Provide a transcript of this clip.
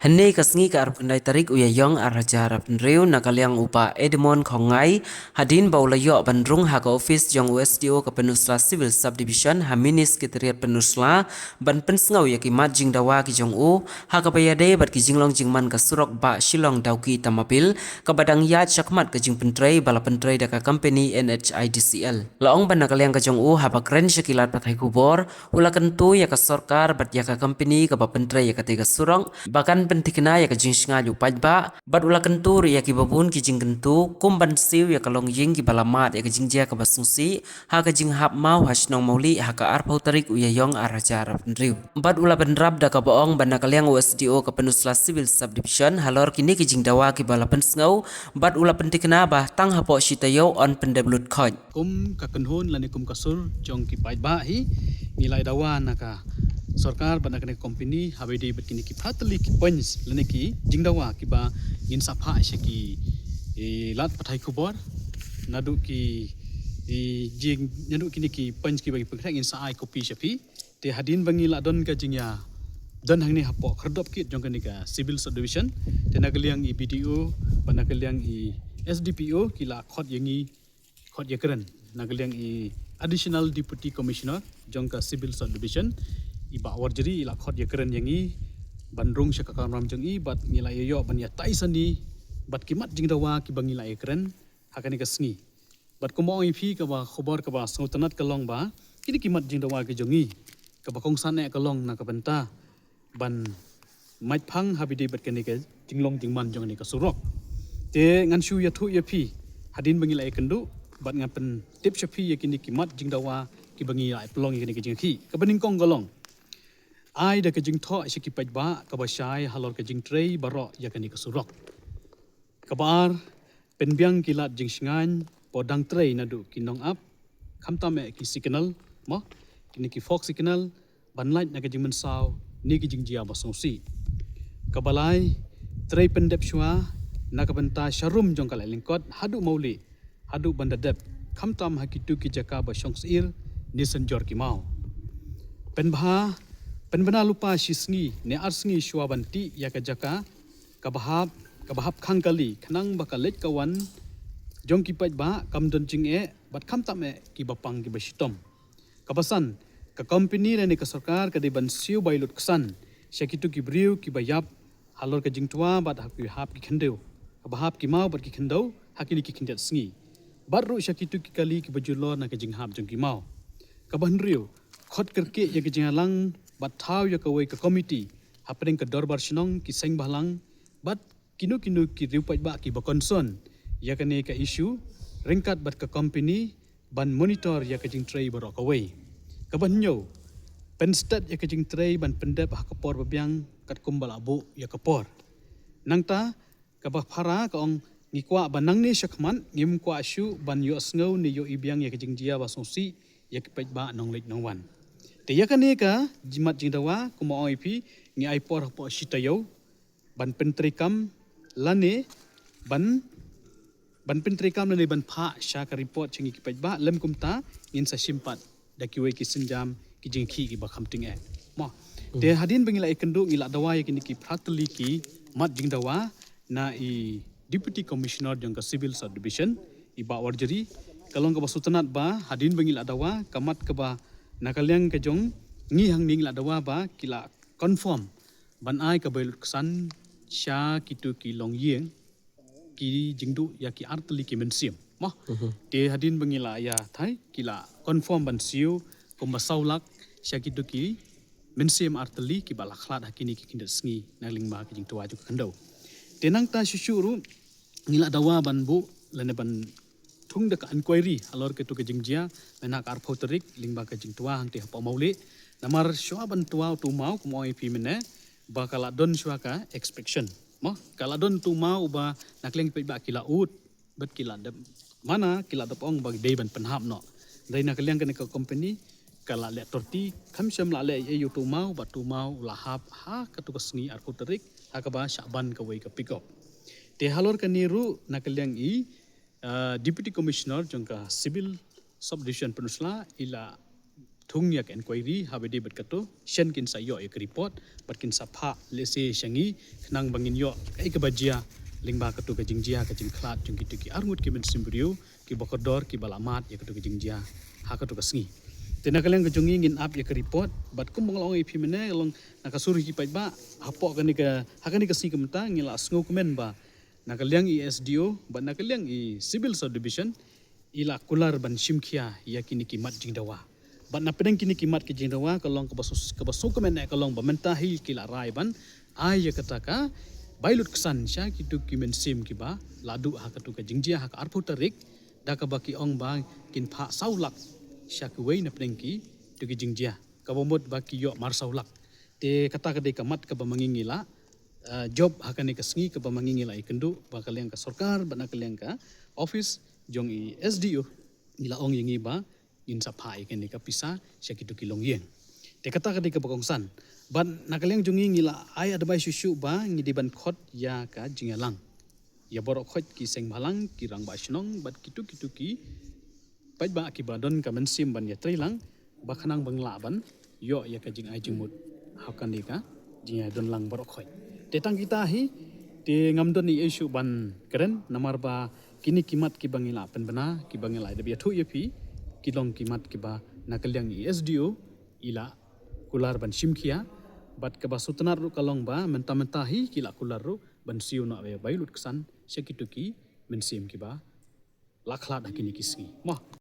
Hene kasngi ka arpundai tarik uyayong araja arapnreu nakaliang upa Edmond Khongai hadin baulayo bandrung haka office jong USDO ka Penusla Civil Subdivision haminis kiteriat Penusla ban pensngau ya ki majing dawa ki jong u haka bayade bat ki jinglong jingman ka surok ba shilong dauki tamabil ka badang ya chakmat ka jing pentrei bala pentrei daka company NHIDCL laong ban nakaliang ka jong u haba kren syakilat patai kubor ulakan tu ya ka sorkar bat ya ka company ka ba pentrei ya ka tiga surong bahkan pentikna ya kajing singa ju pajba bat ula kentur ya ki babun ki jing kentu kumban siu ya kalong ying ki balamat ya kajing jia ka basungsi ha kajing hap mau hasnong mauli ha ka arpau tarik uya yong araja arap ndriu bat ula benrab da ka boong bana kaliang USDO ka Penusla Civil Subdivision halor kini ki jing dawa ki bala pensngau bat ula pentikna bah tang hapo shitayo on pendeblut khoj kum kakenhun lani kum kasur jong ki pajba hi nilai dawa naka सरकार बना कने कंपनी हवेदी बतकिनी की फातली की पंच लने की जिंगदावा की बा इन सफा ऐसे की लात पठाई खुबर नदु की जिंग नदु किनी की पंच की बगी पखरा इन साई कॉपी शफी ते हदीन बंगी लादन का जिंगया दन हंगने हपो खरदप की जोंग कनी का सिविल सबडिविजन ते नगलियांग ई बीडीओ बना कलियांग ई एसडीपीओ की ला खत यंगी खत यकरन नगलियांग ई एडिशनल डिप्टी कमिश्नर जोंग का civil subdivision iba warjeri ila khot ya keren yangi bandrung syakakam ram jengi bat ngila yo ban ya taisani bat kimat jing dawa ki bangila ya keren hakani kasngi bat komong ipi ka ba khobor ka ba sautanat kalong ba kini kimat jing dawa ki jongi ka ba kongsan ne kalong na ka benta ban mait phang habidi bat kani ka jinglong jingman jong ni ka surok te ngan shu ya thu ya pi hadin bangila ya kendu bat ngapen tip shapi ya kini kimat jing dawa ki bangila pelong ya kini ka jingki ka bening kong golong ai da kajing tho shiki pajba kabashai halor kajing trei baro ya kani kasurok kabar penbiang kilat jing singan podang trei nadu kinong up khamta me ki signal mo kini ki fox signal banlight na kajing mensaw ni kajing jia basongsi kabalai trei pendep shwa na kabenta sharum jong kala lingkot hadu mauli hadu bandadep khamtam hakitu ki jaka basongsir ni senjor ki mau penbha penbena lupa shisngi ne arsngi shwabanti ya kajaka kabahap khangkali khanang bakalet kawan jongki pajba kamdon jinge bat khamtame ki bapang ki basitom kabasan ka company ne ka sarkar ka deban siu bailut ksan shakitu ki briu ki bayap halor ka jingtwa bat hap ki khendeu kabahap ki mau bat ki khendau hakini ki khindet sngi barru shakitu ki kali ki bajulor na ka jinghap jongki mau kabanriu khot kerke ya ki jingalang bat thau ya kawai ka committee hapring ka dorbar sinong ki seng bahlang bat kinu ki riupai ba ki ba concern ya kane ka issue ringkat bat ka company ban monitor ya ka jing tray baro kawai ka banyo penstat ya ka jing tray ban pendep ha kapor babyang kat kumbal abu ya kapor nangta ka ba phara ka ong ngikwa banang ni shakman ngim kwa shu ban yo sngo ni yo ibyang ya ka jing dia ba songsi ya ki ba nong lek nong wan te yakane ka jimat jingdawa kuma OIP ni aipor hapo shitayo ban pentrikam lane ban pentrikam lane ban pha sha ka report chingi ki pajba lem kumta in sa simpat da kiwe ki sinjam ki jingki ki ba khamting e mo te hadin bangila ikendu ngila dawa yakini ki pratli ki mat jingdawa na I deputy commissioner jong ka civil subdivision I ba warjeri kalong ka basutanat ba hadin bangila dawa kamat ka ba nakaliang ka jong ngi hang ning la dawa ba kila confirm ban ai ka bel ksan sha kitu ki long yeng ki jingdu ya ki artli ki mensim mo te hadin bangila ya thai kila confirm ban siu ko masaulak sha kitu ki mensim artli ki bala khlat hakini ki kinda sngi naling ma ki jing tuwa ju kandau tenang ta syusyuru ngila dawa ban bu lane ban thung da ka inquiry alor ke tu ke jingjia mena kar photorik lingba ke jing tua hangte pa mauli namar shwa ban tua tu mau ko moi pi mene ba kala don shwa ka expectation mo kala don tu mau ba nakleng pe ba kila ut bet kila da mana kila da pong ba dei ban penhap no dai nakleng ke ka company kala le torti khamsam la le e yu tu mau ba tu mau lahap ha ka tu ka sngi ar photorik ha ka ba shaban ka wei ka pick up te halor ka niru nakleng I Deputy Commissioner jongka Civil Subdivision Penusla ila thung yak inquiry habedi bat kato shen kin sa yo ek report bat kin sapha lese shangi khnang bangin yo kai ka bajia lingba kato ka jingjia ka jingkhlat jungki tiki arngut ki men simbriu ki bokodor ki balamat ya kato ka jingjia ha kato ka sngi tena kaleng ka jungi ngin up ya ka report bat kum long ipi mene long nakasuri ki paitba hapo ka ni ka hakani ka sni kamta ngila sngo kumen ba nakaliang i SDO bat nakaliang i civil subdivision ila kular ban shimkhia ya kini kimat jingdawa ban na pedang kini kimat ki jingdawa kalong kabasu kemen kalong bamenta hi kila rai ban ai ya kataka bailut kesan sya kitu kimen sim kiba ladu ha katu ka jingjia ha ka arpu tarik da ka baki ong ba kin pha saulak sya ku wei na pedang ki tu ki jingjia ka bomot baki yo mar saulak te kata ka de kamat ka bamangingila job hakani ka sngi ka bamangingila ikendu bakaliang ka sarkar bana kaliang ka office jong i SDO ila ong yengi ba in sapai ken ka pisa syakitu kilong yeng te kata ka de ka bakongsan ban nakaliang jongi ngila ai adbai susu ba ngidi ban khot ya ka jingalang ya borok khot ki seng balang ki rang ba shnong bat kitu ki pait ba ki ba don ka mensim ban ya trilang ba khanang bangla ban yo ya ka jing ai jingmut hakan de ka jinga don lang borok khot te tang kita hi te ngamdon ni isu ban keren namar ba kini kimat ki bangila penbena ki bangila de biatu yepi kilong kimat ki ba nakaliang i SDO ila kular ban shimkhia bat ka basutnar ru kalong ba menta hi kila kular ru ban siu na bailut kesan sekituki mensim ki ba lakhla dakini kisngi moh